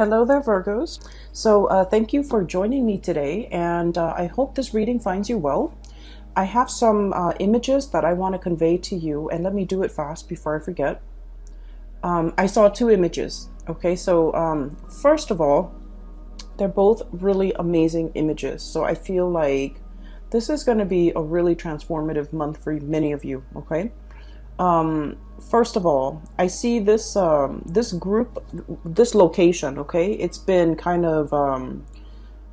Hello there, Virgos. So thank you for joining me today, and I hope this reading finds you well. I have some images that I want to convey to you, and let me do it fast before I forget. I saw two images. Okay, so first of all, they're both really amazing images. So I feel like this is going to be a really transformative month for many of you. Okay. First of all, I see this group, this location. Okay, it's been kind of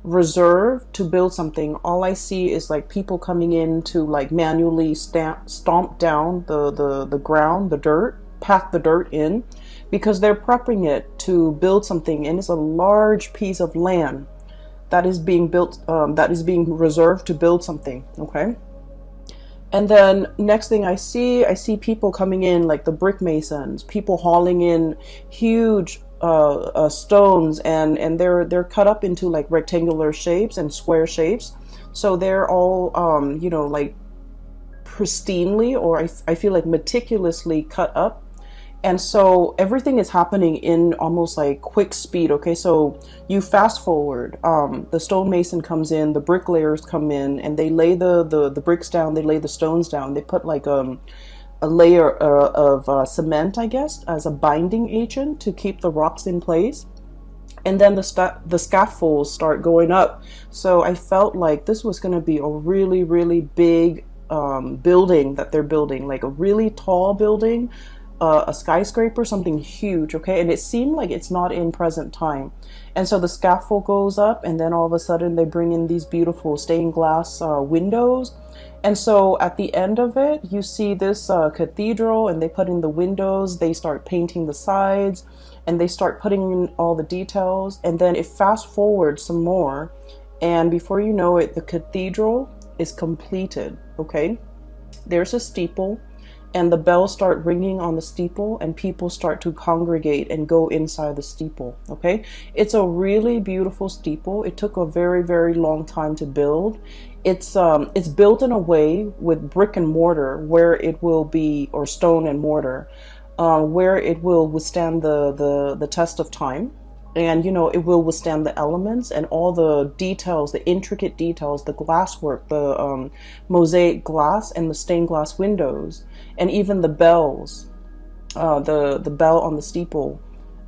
reserved to build something. All I see is like people coming in to like manually stomp down the ground, the dirt, pack the dirt in, because they're prepping it to build something, and it's a large piece of land that is being built, that is being reserved to build something. Okay. And then next thing I see people coming in, like the brick masons, people hauling in huge stones, and they're cut up into like rectangular shapes and square shapes. So they're all like pristinely, or I feel like meticulously cut up. And so everything is happening in almost like quick speed. Okay, so you fast forward, the stonemason comes in, the bricklayers come in, and they lay the bricks down, they lay the stones down, they put like a layer of cement, I guess, as a binding agent to keep the rocks in place. And then the scaffolds start going up. So I felt like this was going to be a really, really big building that they're building, like a really tall building, a skyscraper, something huge. Okay, and it seemed like it's not in present time. And so the scaffold goes up, and then all of a sudden they bring in these beautiful stained glass windows. And so at the end of it, you see this cathedral, and they put in the windows, they start painting the sides, and they start putting in all the details. And then it fast forwards some more, and before you know it, the cathedral is completed. Okay, there's a steeple, and the bells start ringing on the steeple, and people start to congregate and go inside the steeple. Okay, it's a really beautiful steeple. It took a very, very long time to build. It's built in a way with brick and mortar, where it will be, or stone and mortar, where it will withstand the test of time. And it will withstand the elements and all the details, the intricate details, the glasswork, the mosaic glass, and the stained glass windows, and even the bells, the bell on the steeple.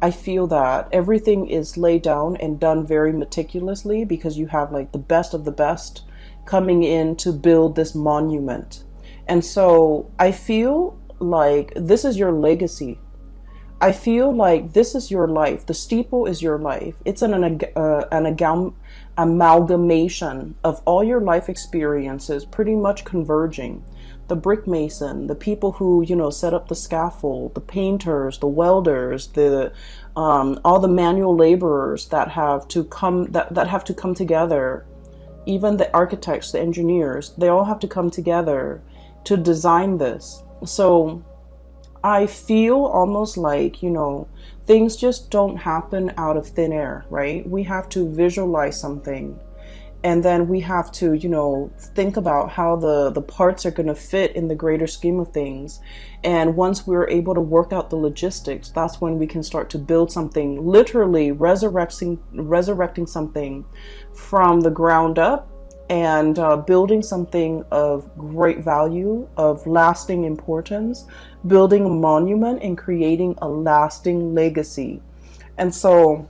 I feel that everything is laid down and done very meticulously, because you have like the best of the best coming in to build this monument. And so I feel like this is your legacy. I feel like this is your life. The steeple is your life. It's an amalgamation of all your life experiences, pretty much converging. The brick mason, the people who set up the scaffold, the painters, the welders, the all the manual laborers that have to come together. Even the architects, the engineers, they all have to come together to design this. So I feel almost like, things just don't happen out of thin air, right? We have to visualize something, and then we have to, think about how the parts are going to fit in the greater scheme of things. And once we're able to work out the logistics, that's when we can start to build something, literally resurrecting something from the ground up, and building something of great value, of lasting importance, building a monument and creating a lasting legacy. And so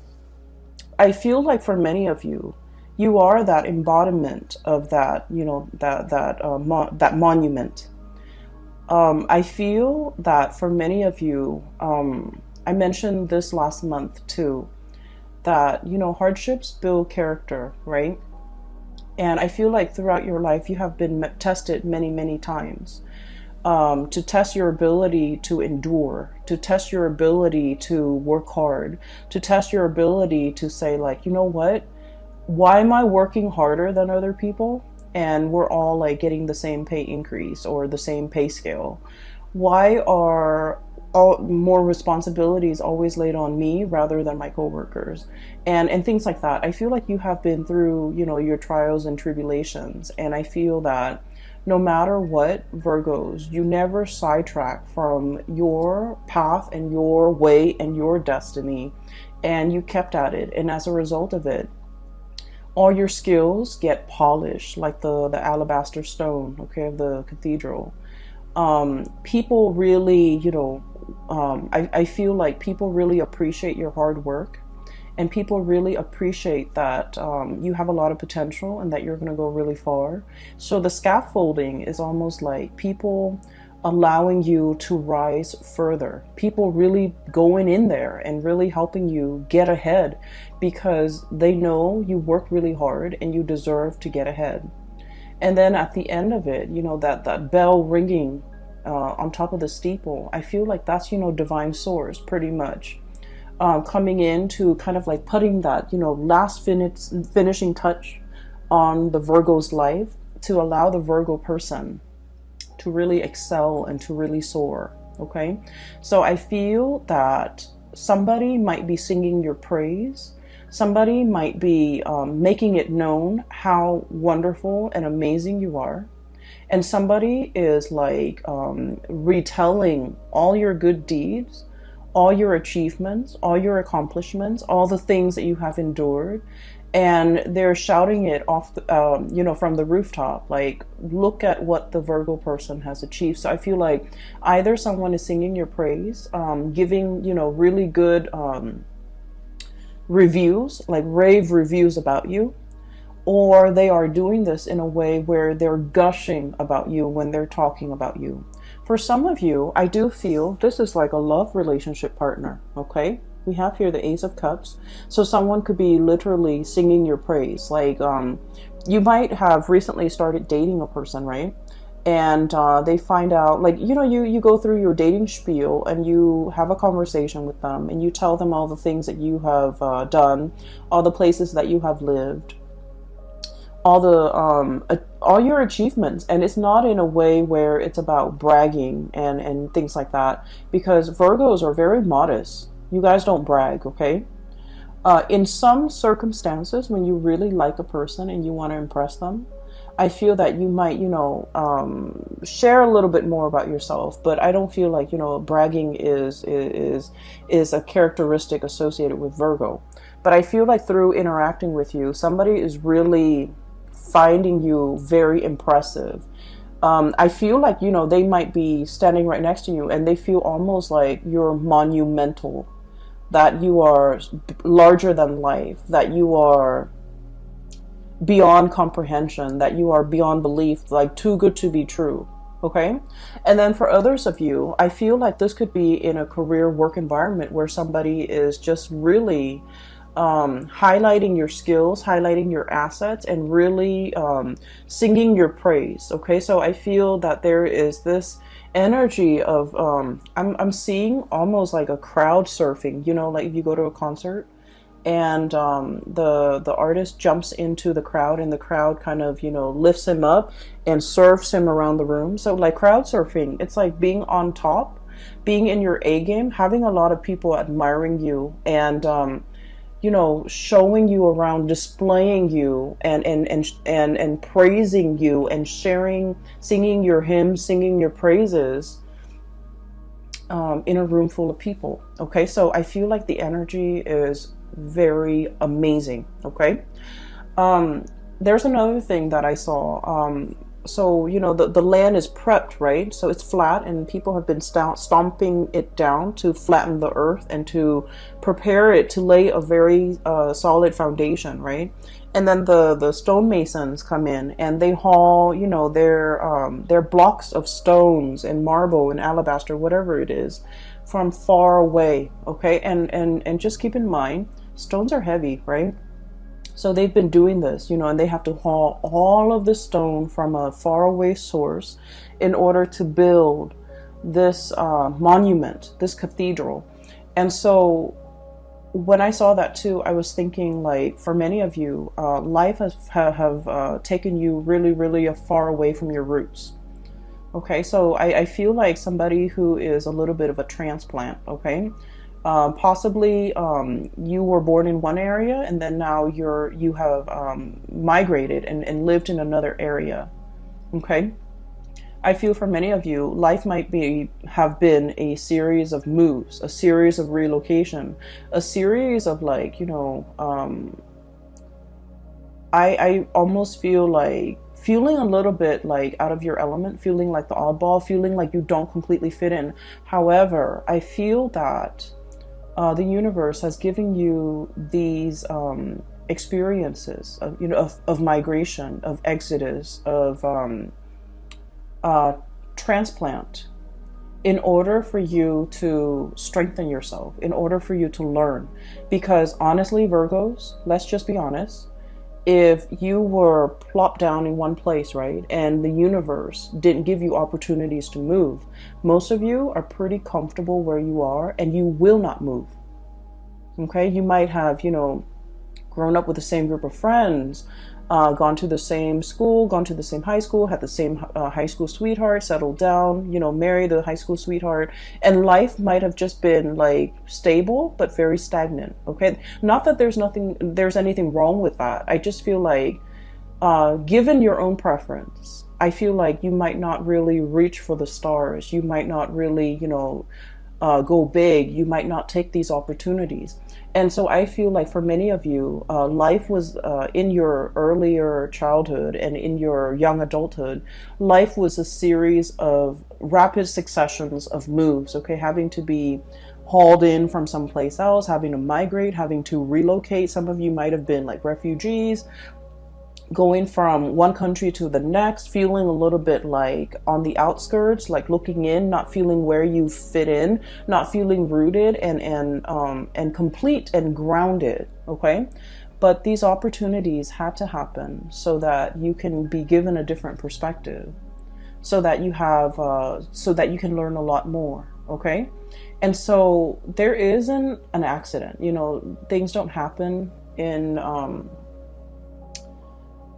I feel like for many of you, you are that embodiment of that, that monument. I feel that for many of you, I mentioned this last month too, that, hardships build character, right? And I feel like throughout your life, you have been tested many, many times, to test your ability to endure, to test your ability to work hard, to test your ability to say like, you know what, why am I working harder than other people? And we're all like getting the same pay increase or the same pay scale. Why are all more responsibilities always laid on me rather than my coworkers, and things like that? I feel like you have been through, your trials and tribulations, and I feel that no matter what, Virgos, you never sidetrack from your path and your way and your destiny. and you kept at it. And as a result of it, all your skills get polished like the alabaster stone, okay, of the cathedral. People really, I feel like people really appreciate your hard work, and people really appreciate that you have a lot of potential and that you're going to go really far. So the scaffolding is almost like people allowing you to rise further, people really going in there and really helping you get ahead, because they know you work really hard and you deserve to get ahead. And then at the end of it, that bell ringing on top of the steeple, I feel like that's, divine source pretty much coming in to kind of like putting that, last finishing touch on the Virgo's life, to allow the Virgo person to really excel and to really soar. Okay. So I feel that somebody might be singing your praise. Somebody might be making it known how wonderful and amazing you are. And somebody is like retelling all your good deeds, all your achievements, all your accomplishments, all the things that you have endured. And they're shouting it off, from the rooftop, like, look at what the Virgo person has achieved. So I feel like either someone is singing your praise, giving, really good reviews, like rave reviews about you, or they are doing this in a way where they're gushing about you when they're talking about you. For some of you, I do feel this is like a love relationship partner, okay? We have here the Ace of Cups. So someone could be literally singing your praise. Like you might have recently started dating a person, right? And they find out, like, you go through your dating spiel and you have a conversation with them and you tell them all the things that you have done, all the places that you have lived, all your achievements. And it's not in a way where it's about bragging and things like that, because Virgos are very modest. You guys don't brag, okay? In some circumstances, when you really like a person and you want to impress them, I feel that you might, share a little bit more about yourself. But I don't feel like, bragging is a characteristic associated with Virgo. But I feel like through interacting with you, somebody is really finding you very impressive. I feel like, they might be standing right next to you and they feel almost like you're monumental, that you are larger than life, that you are beyond comprehension, that you are beyond belief, like too good to be true. Okay. And then for others of you, I feel like this could be in a career work environment where somebody is just really highlighting your skills, highlighting your assets, and really singing your praise. Okay, so I feel that there is this energy of I'm seeing almost like a crowd surfing. Like if you go to a concert and the artist jumps into the crowd and the crowd kind of lifts him up and surfs him around the room. So like crowd surfing, it's like being on top, being in your A game, having a lot of people admiring you and showing you around, displaying you and praising you and sharing, singing your hymns, singing your praises in a room full of people. Okay, so I feel like the energy is very amazing. Okay, there's another thing that I saw. So, the land is prepped, right? So it's flat and people have been stomping it down to flatten the earth and to prepare it to lay a very solid foundation, right? And then the stonemasons come in and they haul, their blocks of stones and marble and alabaster, whatever it is, from far away, okay? And just keep in mind, stones are heavy, right? So they've been doing this, and they have to haul all of the stone from a faraway source in order to build this monument, this cathedral. And so when I saw that too, I was thinking, like, for many of you, life have taken you really, really far away from your roots. Okay, so I feel like somebody who is a little bit of a transplant, okay? Possibly you were born in one area and then now you have migrated and lived in another area. Okay, I feel for many of you, life might have been a series of moves, a series of relocation, a series of like, I almost feel like feeling a little bit like out of your element, feeling like the oddball, feeling like you don't completely fit in. However, I feel that the universe has given you these experiences of migration, of exodus, of transplant, in order for you to strengthen yourself, in order for you to learn. Because honestly, Virgos, let's just be honest, if you were plopped down in one place, right, and the universe didn't give you opportunities to move, most of you are pretty comfortable where you are and you will not move. Okay, you might have, grown up with the same group of friends, gone to the same school, gone to the same high school, had the same high school sweetheart, settled down, married the high school sweetheart, and life might have just been like stable but very stagnant. Okay, not that there's anything wrong with that. I just feel like, given your own preference, I feel like you might not really reach for the stars. You might not really, go big. You might not take these opportunities. And so I feel like for many of you, life was in your earlier childhood and in your young adulthood, life was a series of rapid successions of moves, okay, having to be hauled in from someplace else, having to migrate, having to relocate. Some of you might have been like refugees, going from one country to the next, feeling a little bit like on the outskirts, like looking in, not feeling where you fit in, not feeling rooted and complete and grounded. Okay, but these opportunities had to happen so that you can be given a different perspective, so that you have so that you can learn a lot more. Okay, and so there isn't an accident. Things don't happen in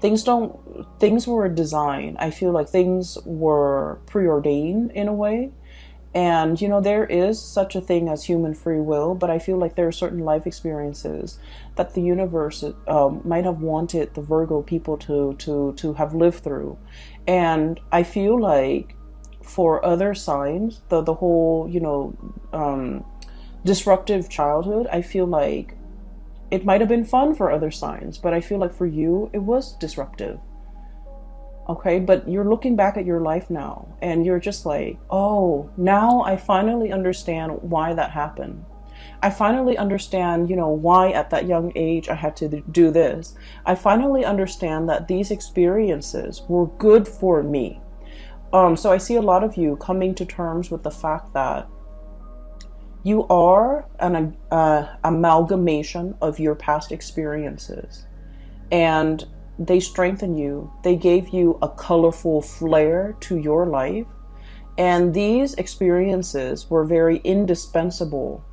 things were designed. I feel like things were preordained in a way. And, there is such a thing as human free will, but I feel like there are certain life experiences that the universe might have wanted the Virgo people to have lived through. And I feel like for other signs, the whole, disruptive childhood, I feel like it might have been fun for other signs, but I feel like for you, it was disruptive. Okay, but you're looking back at your life now and you're just like, oh, now I finally understand why that happened. I finally understand, why at that young age I had to do this. I finally understand that these experiences were good for me. So I see a lot of you coming to terms with the fact that you are an amalgamation of your past experiences, and they strengthen you. They gave you a colorful flair to your life, and these experiences were very indispensable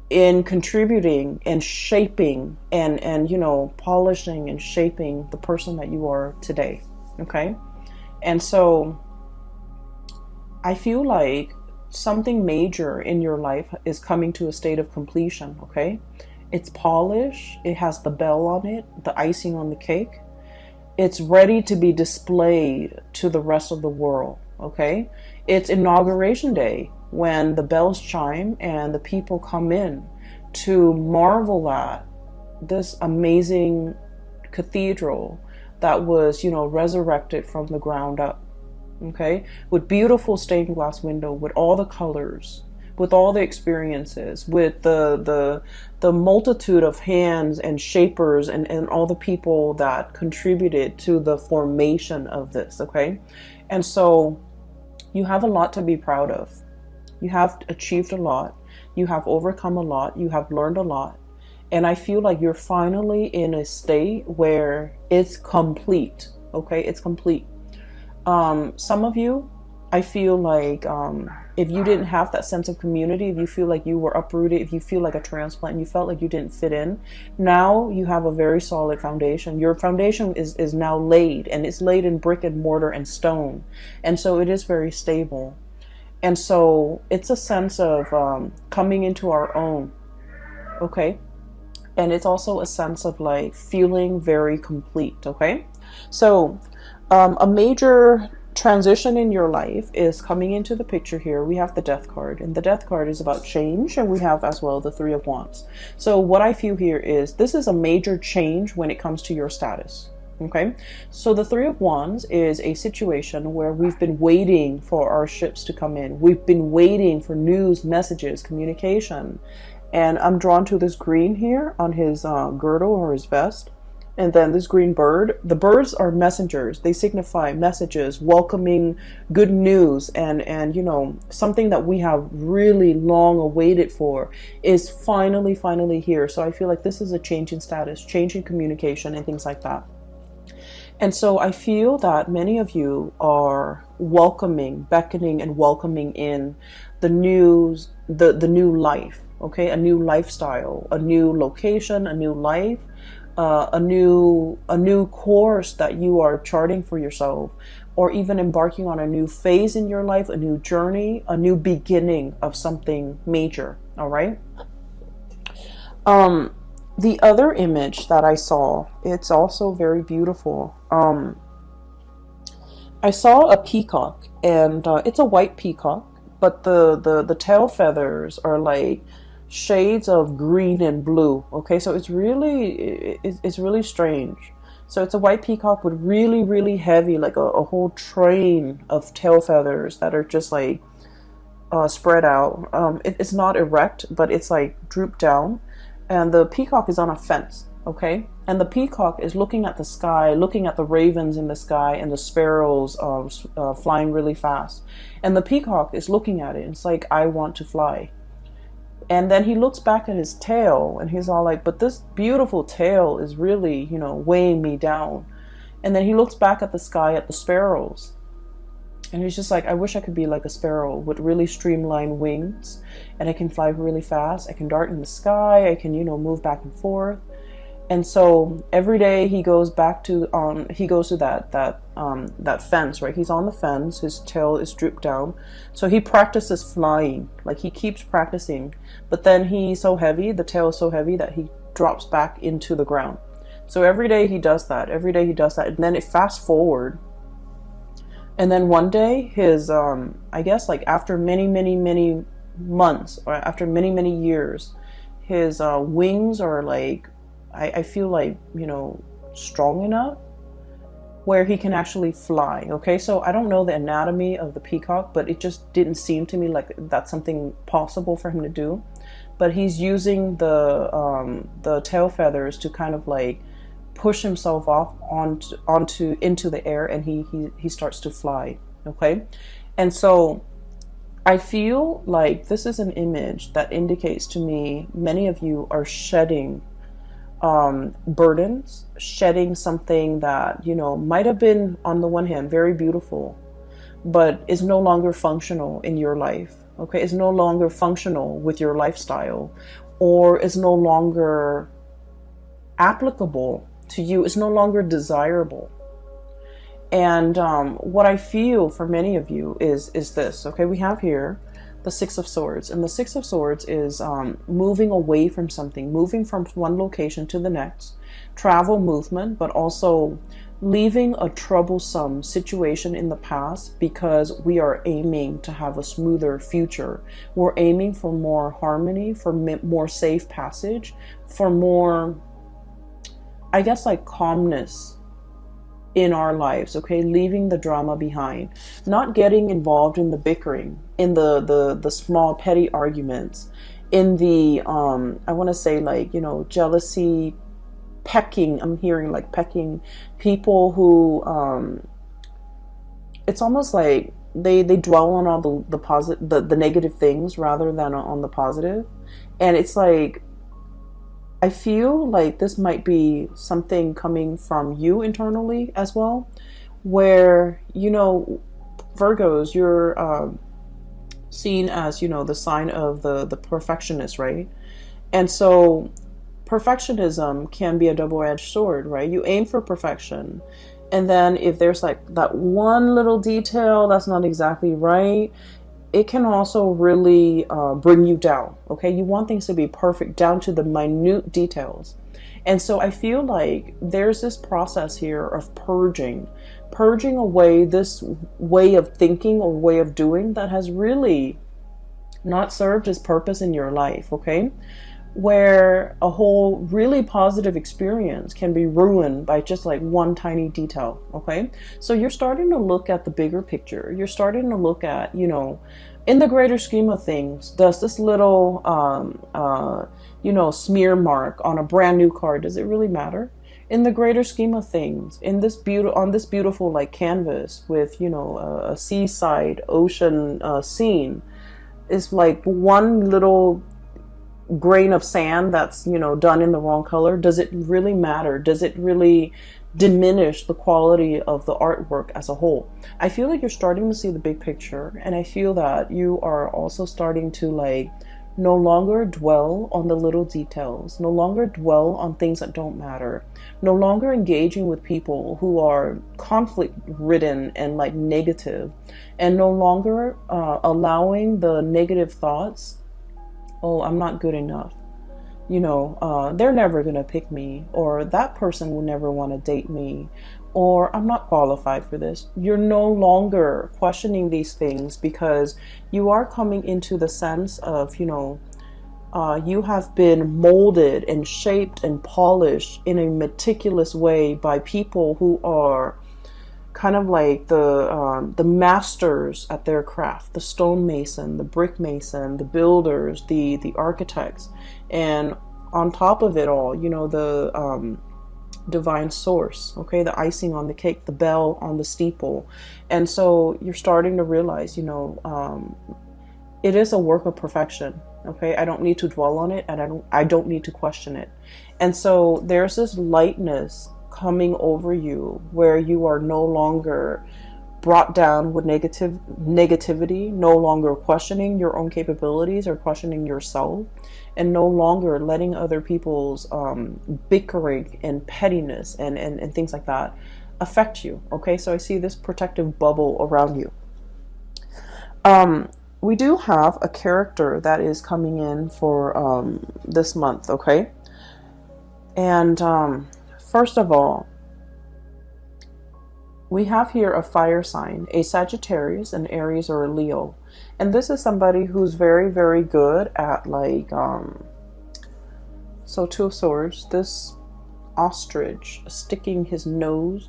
in contributing and shaping and polishing and shaping the person that you are today. Okay, and so I feel like something major in your life is coming to a state of completion. Okay, it's polished, it has the bell on it, the icing on the cake, it's ready to be displayed to the rest of the world. Okay, it's inauguration day when the bells chime and the people come in to marvel at this amazing cathedral that was resurrected from the ground up. Okay, with beautiful stained glass window, with all the colors, with all the experiences, with the multitude of hands and shapers and all the people that contributed to the formation of this. Okay, and so you have a lot to be proud of. You have achieved a lot. You have overcome a lot. You have learned a lot. And I feel like you're finally in a state where it's complete. Okay, it's complete. Some of you, I feel like if you didn't have that sense of community, if you feel like you were uprooted, if you feel like a transplant, you felt like you didn't fit in, now you have a very solid foundation. Your foundation is now laid, and it's laid in brick and mortar and stone. And so it is very stable. And so it's a sense of coming into our own. Okay. And it's also a sense of like feeling very complete. Okay. So a major transition in your life is coming into the picture here. We have the Death card, and the Death card is about change, and we have as well the Three of Wands. So what I feel here is this is a major change when it comes to your status. Okay, so the Three of Wands is a situation where we've been waiting for our ships to come in. We've been waiting for news, messages, communication. And I'm drawn to this green here on his girdle or his vest. And then this green bird. The birds are messengers. They signify messages, welcoming good news. And you know, something that we have really long awaited for is finally here. So I feel like this is a change in status, change in communication and things like that. And so I feel that many of you are welcoming, beckoning and welcoming in the news, the new life, okay? A new lifestyle, a new location, a new life, a new course that you are charting for yourself, or even embarking on a new phase in your life, a new journey, a new beginning of something major, all right? The other image that I saw, it's also very beautiful. I saw a peacock, and it's a white peacock, but the tail feathers are like shades of green and blue. Okay, so it's really strange. So it's a white peacock with really heavy, like a whole train of tail feathers that are just like spread out. It's not erect, but it's like drooped down. And the peacock is on a fence, okay? And the peacock is looking at the sky, looking at the ravens in the sky and the sparrows flying really fast. And the peacock is looking at it. It's like, I want to fly. And then he looks back at his tail and he's all like, but this beautiful tail is really, you know, weighing me down. And then he looks back at the sky, at the sparrows. And he's just like, I wish I could be like a sparrow with really streamlined wings, and I can fly really fast. I can dart in the sky. I can, you know, move back and forth. And so every day he goes back to that fence, right? He's on the fence. His tail is drooped down. So he practices flying. Like, he keeps practicing. But then he's so heavy, the tail is so heavy that he drops back into the ground. So every day he does that. Every day he does that. And then it fast forward. And then one day, his, I guess like after many months, or after many years, his wings are like, I feel like, you know, strong enough where he can actually fly. Okay, so I don't know the anatomy of the peacock, but it just didn't seem to me like that's something possible for him to do. But he's using the tail feathers to kind of like push himself off into the air, and he starts to fly. Okay, and so I feel like this is an image that indicates to me many of you are shedding burdens, shedding something that, you know, might have been on the one hand very beautiful, but is no longer functional in your life. Okay, is no longer functional with your lifestyle, or is no longer applicable to you, is no longer desirable. And what I feel for many of you is this. Okay, we have here the Six of Swords, and the Six of Swords is moving away from something, moving from one location to the next, travel, movement, but also leaving a troublesome situation in the past, because we are aiming to have a smoother future. We're aiming for more harmony, for more safe passage, for more, I guess, like calmness in our lives. Okay, leaving the drama behind, not getting involved in the bickering, in the small petty arguments, in the I want to say, like, you know, jealousy, pecking. I'm hearing like pecking, people who it's almost like they dwell on all the negative things rather than on the positive. And it's like, I feel like this might be something coming from you internally as well, where, you know, Virgos, you're seen as, you know, the sign of the perfectionist, right? And so perfectionism can be a double-edged sword, right? You aim for perfection, and then if there's like that one little detail that's not exactly right, it can also really bring you down. Okay, you want things to be perfect down to the minute details. And so I feel like there's this process here of purging away this way of thinking or way of doing that has really not served its purpose in your life. Okay, where a whole really positive experience can be ruined by just like one tiny detail. Okay, so you're starting to look at the bigger picture. You're starting to look at, you know, in the greater scheme of things, does this little you know, smear mark on a brand new car, does it really matter? In the greater scheme of things, in this on this beautiful like canvas with, you know, a seaside ocean scene, is like one little grain of sand that's, you know, done in the wrong color. Does it really matter? Does it really diminish the quality of the artwork as a whole? I feel like you're starting to see the big picture, and I feel that you are also starting to like no longer dwell on the little details, no longer dwell on things that don't matter, no longer engaging with people who are conflict ridden and like negative, and no longer allowing the negative thoughts. Oh, I'm not good enough. You know, they're never going to pick me, or that person will never want to date me, or I'm not qualified for this. You're no longer questioning these things because you are coming into the sense of, you know, you have been molded and shaped and polished in a meticulous way by people who are kind of like the masters at their craft, the stonemason, the brick mason, the builders, the architects, and on top of it all, you know, the divine source, okay, the icing on the cake, the bell on the steeple. And so you're starting to realize, you know, it is a work of perfection. Okay, I don't need to dwell on it, and I don't need to question it. And so there's this lightness coming over you where you are no longer brought down with negativity, no longer questioning your own capabilities or questioning yourself, and no longer letting other people's bickering and pettiness and things like that affect you. Okay, so I see this protective bubble around you. We do have a character that is coming in for this month, okay? And first of all, we have here a fire sign, a Sagittarius, an Aries, or a Leo. And this is somebody who's very, very good at like, so Two of Swords, this ostrich sticking his nose,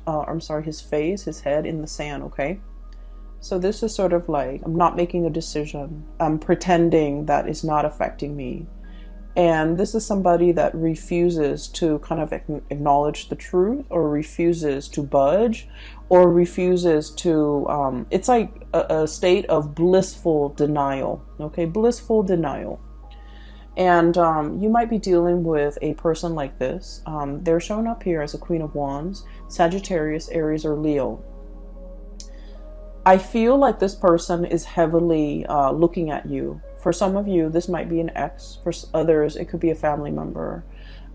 his face, his head in the sand, okay? So this is sort of like, I'm not making a decision. I'm pretending that it's not affecting me. And this is somebody that refuses to kind of acknowledge the truth, or refuses to budge, or refuses to, it's like a state of blissful denial, okay? Blissful denial. And you might be dealing with a person like this. They're shown up here as a Queen of Wands, Sagittarius, Aries, or Leo. I feel like this person is heavily looking at you. For some of you, this might be an ex. For others, it could be a family member.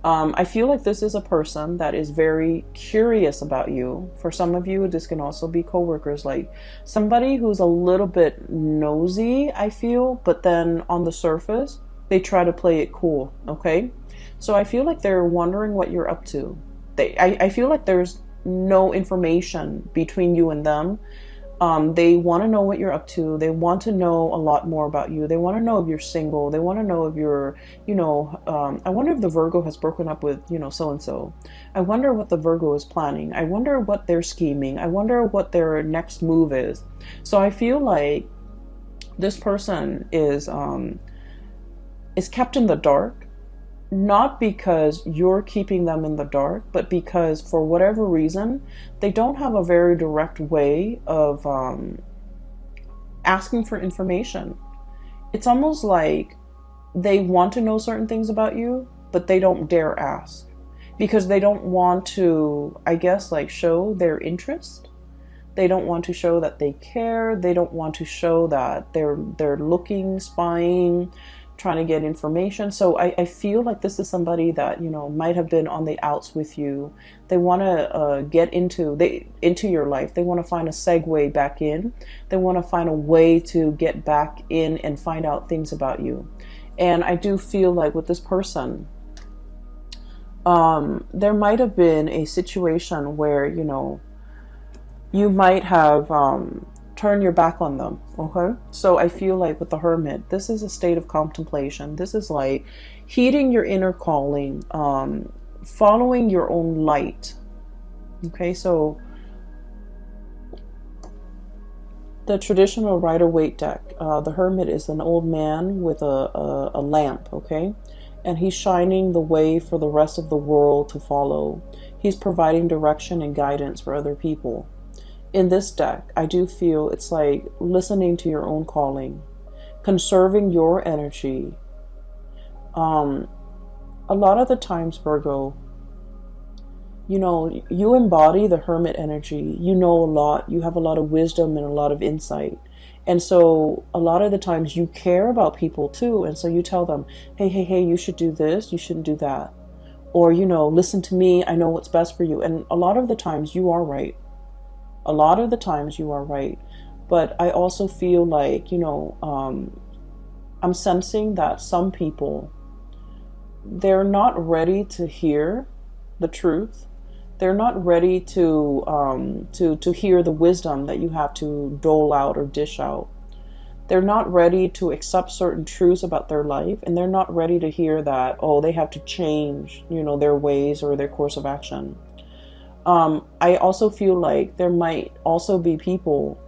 I feel like this is a person that is very curious about you. For some of you, this can also be coworkers, like somebody who's a little bit nosy, I feel, but then on the surface, they try to play it cool, okay? So I feel like they're wondering what you're up to. I feel like there's no information between you and them. They want to know what you're up to. They want to know a lot more about you. They want to know if you're single. They want to know if you're, you know, I wonder if the Virgo has broken up with, you know, so-and-so. I wonder what the Virgo is planning. I wonder what they're scheming. I wonder what their next move is. So I feel like this person is kept in the dark, not because you're keeping them in the dark, but because for whatever reason, they don't have a very direct way of asking for information. It's almost like they want to know certain things about you, but they don't dare ask because they don't want to, I guess, like show their interest. They don't want to show that they care. They don't want to show that they're looking, spying, trying to get information. So I feel like this is somebody that, you know, might have been on the outs with you. They want to get into your life. They want to find a segue back in. They want to find a way to get back in and find out things about you. And I do feel like with this person, there might have been a situation where, you know, you might have turn your back on them. Okay, so I feel like with the Hermit, this is a state of contemplation. This is like heeding your inner calling, following your own light. Okay, so the traditional Rider-Waite deck, the Hermit is an old man with a lamp. Okay, and he's shining the way for the rest of the world to follow. He's providing direction and guidance for other people. In this deck, I do feel it's like listening to your own calling, conserving your energy. A lot of the times, Virgo, you know, you embody the Hermit energy. You know a lot. You have a lot of wisdom and a lot of insight. And so a lot of the times you care about people too. And so you tell them, hey, you should do this. You shouldn't do that. Or, you know, listen to me. I know what's best for you. And a lot of the times you are right. A lot of the times you are right. But I also feel like, you know, I'm sensing that some people, they're not ready to hear the truth. They're not ready to hear the wisdom that you have to dole out or dish out. They're not ready to accept certain truths about their life, and they're not ready to hear that, oh, they have to change, you know, their ways or their course of action. I also feel like there might also be people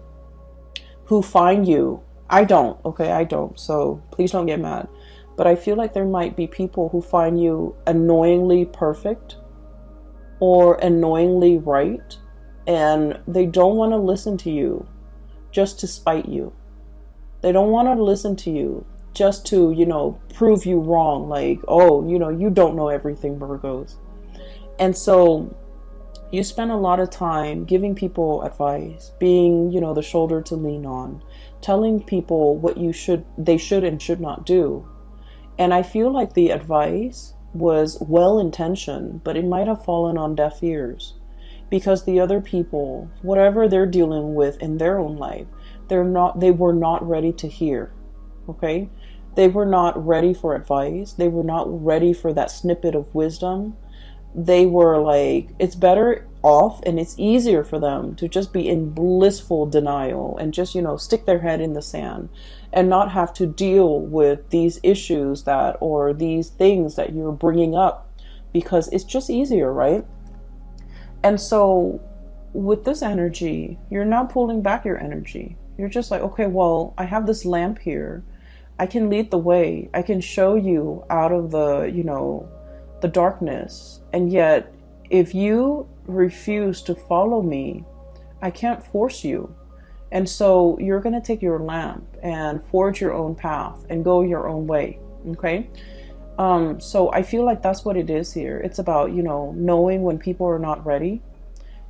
who find you. I don't, okay, I don't, so please don't get mad. But I feel like there might be people who find you annoyingly perfect or annoyingly right, and they don't want to listen to you just to spite you. They don't want to listen to you just to, you know, prove you wrong. Like, oh, you know, you don't know everything, Virgos. And so you spend a lot of time giving people advice, being, you know, the shoulder to lean on, telling people what they should and should not do. And I feel like the advice was well-intentioned, but it might have fallen on deaf ears because the other people, whatever they're dealing with in their own life, they were not ready to hear. Okay? They were not ready for advice. They were not ready for that snippet of wisdom. They were like, it's better off and it's easier for them to just be in blissful denial and just, you know, stick their head in the sand and not have to deal with these issues or these things that you're bringing up, because it's just easier, right? And so with this energy, you're not pulling back your energy. You're just like, okay, well, I have this lamp here. I can lead the way. I can show you out of the, you know, the darkness. And yet, if you refuse to follow me, I can't force you. And so you're going to take your lamp and forge your own path and go your own way. Okay? So I feel like that's what it is here. It's about, you know, knowing when people are not ready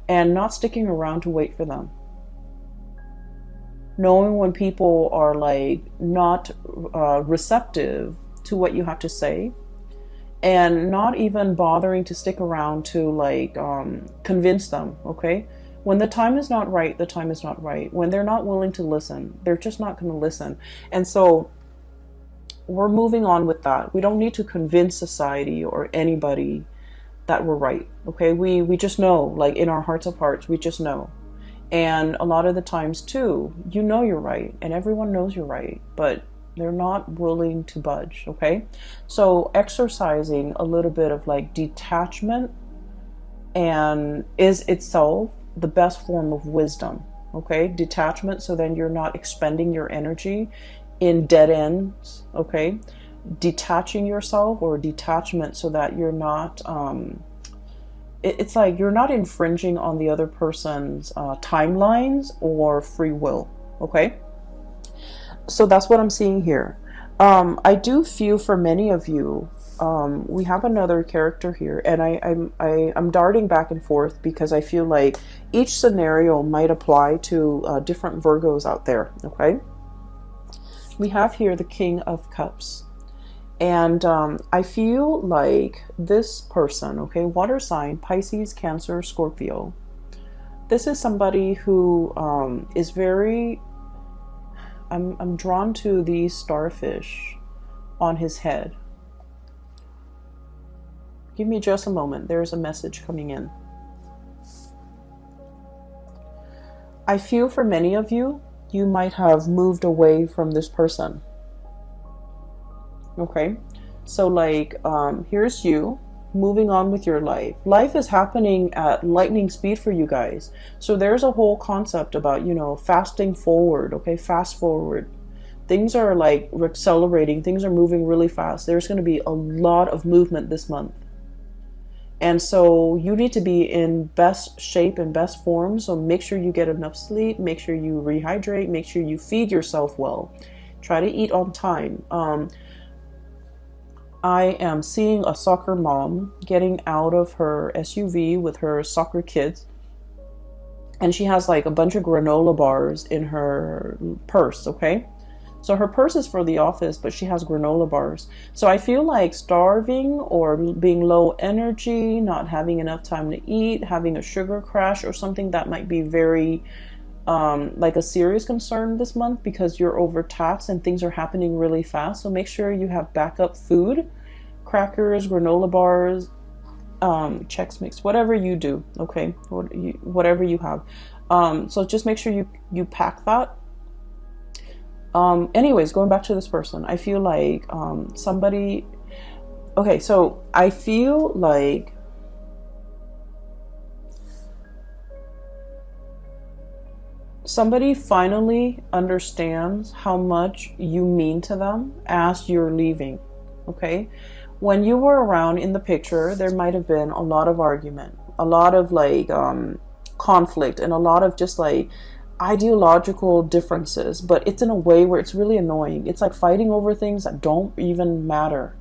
and not sticking around to wait for them. Knowing when people are like not receptive to what you have to say, and not even bothering to stick around to like convince them. Okay? When the time is not right, the time is not right. When they're not willing to listen, they're just not going to listen. And so we're moving on with that. We don't need to convince society or anybody that we're right. Okay? We just know, like in our hearts of hearts, we just know. And a lot of the times too, you know you're right, and everyone knows you're right, but they're not willing to budge. Okay? So exercising a little bit of like detachment and is itself the best form of wisdom. Okay? Detachment, so then you're not expending your energy in dead ends. Okay? Detaching yourself, or detachment, so that you're not it's like you're not infringing on the other person's timelines or free will. Okay? So that's what I'm seeing here. I do feel for many of you, we have another character here, and I'm darting back and forth because I feel like each scenario might apply to different Virgos out there. Okay? We have here the King of Cups. And I feel like this person, okay, water sign, Pisces, Cancer, Scorpio. This is somebody who is very, I'm drawn to these starfish on his head. Give me just a moment. There's a message coming in. I feel for many of you, you might have moved away from this person. Okay, so like here's you moving on with your life. Life is happening at lightning speed for you guys. So there's a whole concept about, you know, fasting forward. Okay, fast forward. Things are like accelerating. Things are moving really fast. There's going to be a lot of movement this month. And so you need to be in best shape and best form. So make sure you get enough sleep. Make sure you rehydrate. Make sure you feed yourself well. Try to eat on time. I am seeing a soccer mom getting out of her SUV with her soccer kids. And she has like a bunch of granola bars in her purse, okay? So her purse is for the office, but she has granola bars. So I feel like starving or being low energy, not having enough time to eat, having a sugar crash or something that might be very like a serious concern this month because you're overtaxed and things are happening really fast. So make sure you have backup food, crackers, granola bars, Chex Mix, whatever you do, okay, whatever you have. So just make sure you pack that. Anyways, going back to this person, I feel like somebody, okay, so I feel like somebody finally understands how much you mean to them as you're leaving, okay? When you were around in the picture, there might have been a lot of argument, a lot of like conflict, and a lot of just like ideological differences, but it's in a way where it's really annoying. It's like fighting over things that don't even matter.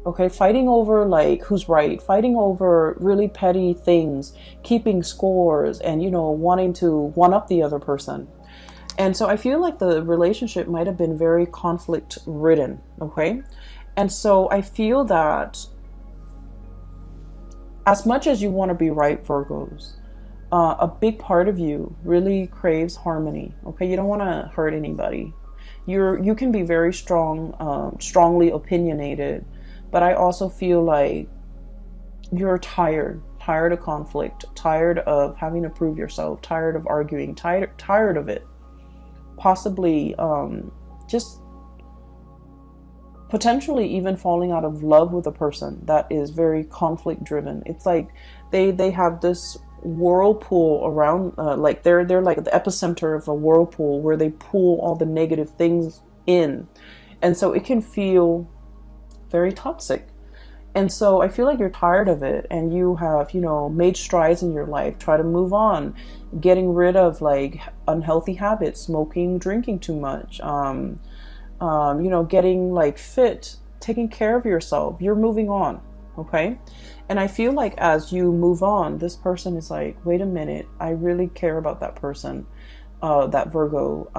Okay, fighting over like who's right, fighting over really petty things, keeping scores, and you know, wanting to one up the other person. And so I feel like the relationship might have been very conflict ridden, okay? And so I feel that as much as you want to be right, Virgos, a big part of you really craves harmony, okay? You don't want to hurt anybody. You can be very strongly opinionated, but I also feel like you're tired of conflict, tired of having to prove yourself, tired of arguing, tired of it. Possibly just potentially even falling out of love with a person that is very conflict driven. It's like they have this whirlpool around, like they're like the epicenter of a whirlpool where they pull all the negative things in, and so it can feel very toxic. And so I feel like you're tired of it, and you have, you know, made strides in your life, try to move on, getting rid of like unhealthy habits, smoking, drinking too much, you know, getting like fit, taking care of yourself. You're moving on, okay? And I feel like as you move on, this person is like, wait a minute, I really care about that person, that Virgo.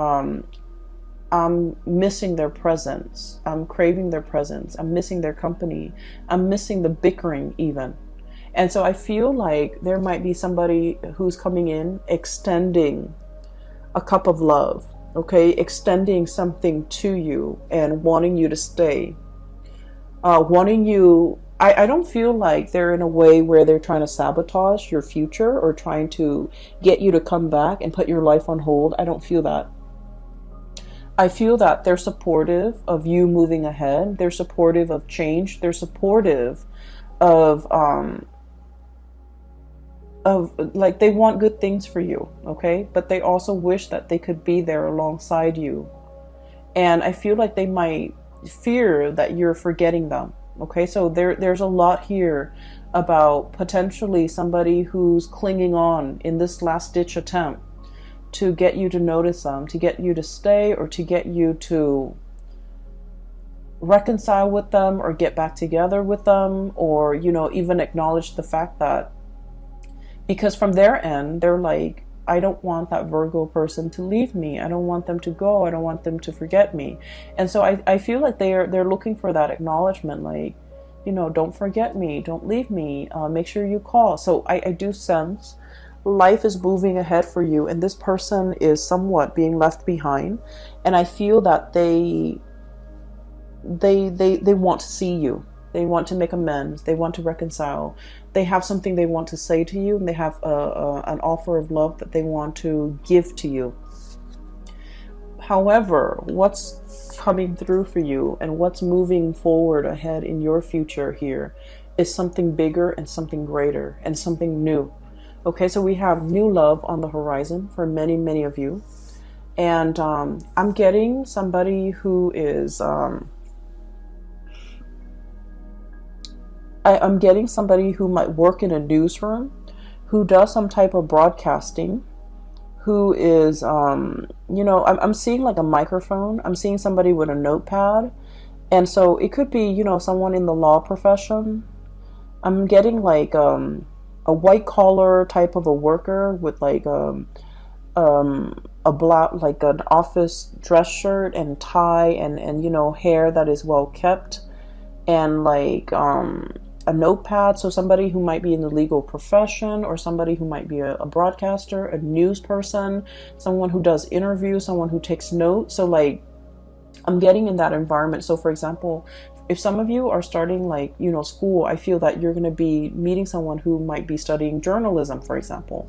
I'm missing their presence. I'm craving their presence. I'm missing their company. I'm missing the bickering even. And so I feel like there might be somebody who's coming in, extending a cup of love, okay? Extending something to you and wanting you to stay. Wanting you, I don't feel like they're in a way where they're trying to sabotage your future or trying to get you to come back and put your life on hold. I don't feel that. I feel that they're supportive of you moving ahead. They're supportive of change. They're supportive of like they want good things for you, okay? But they also wish that they could be there alongside you. And I feel like they might fear that you're forgetting them, okay? So there's a lot here about potentially somebody who's clinging on in this last ditch attempt to get you to notice them, to get you to stay, or to get you to reconcile with them or get back together with them, or, you know, even acknowledge the fact that, because from their end, they're like, I don't want that Virgo person to leave me. I don't want them to go. I don't want them to forget me. And so I feel like they're looking for that acknowledgement, like, you know, don't forget me, don't leave me, make sure you call. So I do sense life is moving ahead for you, and this person is somewhat being left behind. And I feel that they want to see you. They want to make amends. They want to reconcile. They have something they want to say to you, and they have an offer of love that they want to give to you. However, what's coming through for you and what's moving forward ahead in your future here is something bigger and something greater and something new. Okay, so we have new love on the horizon for many, many of you. And I'm getting somebody who is... I'm getting somebody who might work in a newsroom, who does some type of broadcasting, who is, you know, I'm seeing like a microphone. I'm seeing somebody with a notepad. And so it could be, you know, someone in the law profession. I'm getting like a white collar type of a worker with like a black, like an office dress shirt and tie and you know, hair that is well kept, and like a notepad. So somebody who might be in the legal profession, or somebody who might be a broadcaster, a news person, someone who does interviews, someone who takes notes. So like I'm getting in that environment. So for example, if some of you are starting like, you know, school, I feel that you're going to be meeting someone who might be studying journalism, for example,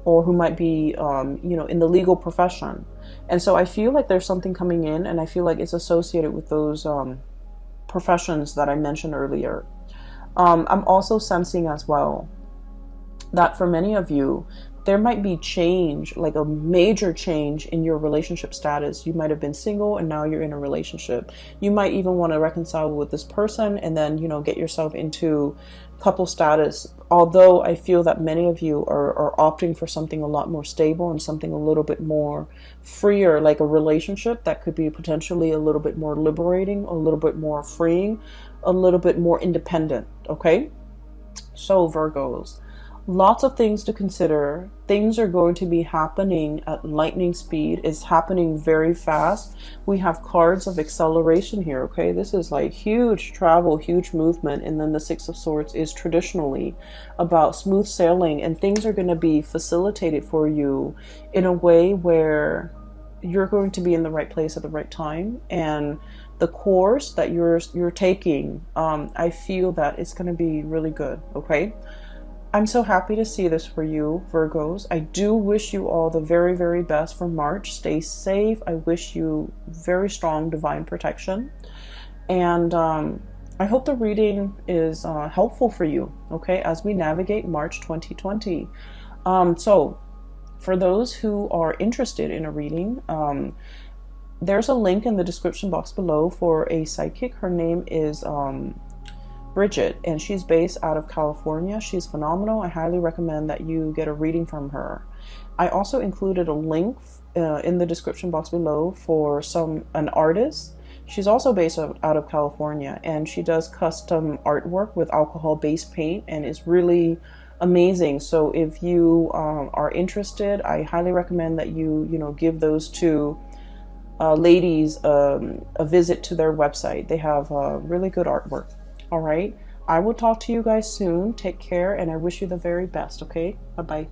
or who might be, you know, in the legal profession. And so I feel like there's something coming in, and I feel like it's associated with those professions that I mentioned earlier. I'm also sensing as well that for many of you, there might be change, like a major change in your relationship status. You might have been single and now you're in a relationship. You might even want to reconcile with this person and then, you know, get yourself into couple status. Although I feel that many of you are opting for something a lot more stable and something a little bit more freer, like a relationship that could be potentially a little bit more liberating, a little bit more freeing, a little bit more independent. Okay, so Virgos, lots of things to consider. Things are going to be happening at lightning speed. It's happening very fast. We have cards of acceleration here. Okay, this is like huge travel, huge movement. And then the Six of Swords is traditionally about smooth sailing, and things are going to be facilitated for you in a way where you're going to be in the right place at the right time. And the course that you're taking, I feel that it's going to be really good. Okay, I'm so happy to see this for you, Virgos. I do wish you all the very, very best for March. Stay safe. I wish you very strong divine protection. And I hope the reading is helpful for you, okay, as we navigate March 2020. So for those who are interested in a reading, there's a link in the description box below for a psychic. Her name is Bridget, and she's based out of California. She's phenomenal. I highly recommend that you get a reading from her. I also included a link in the description box below for an artist. She's also based out of California, and she does custom artwork with alcohol-based paint, and it's really amazing. So if you are interested, I highly recommend that you give those two ladies a visit to their website. They have really good artwork. All right, I will talk to you guys soon. Take care, and I wish you the very best. Okay, bye-bye.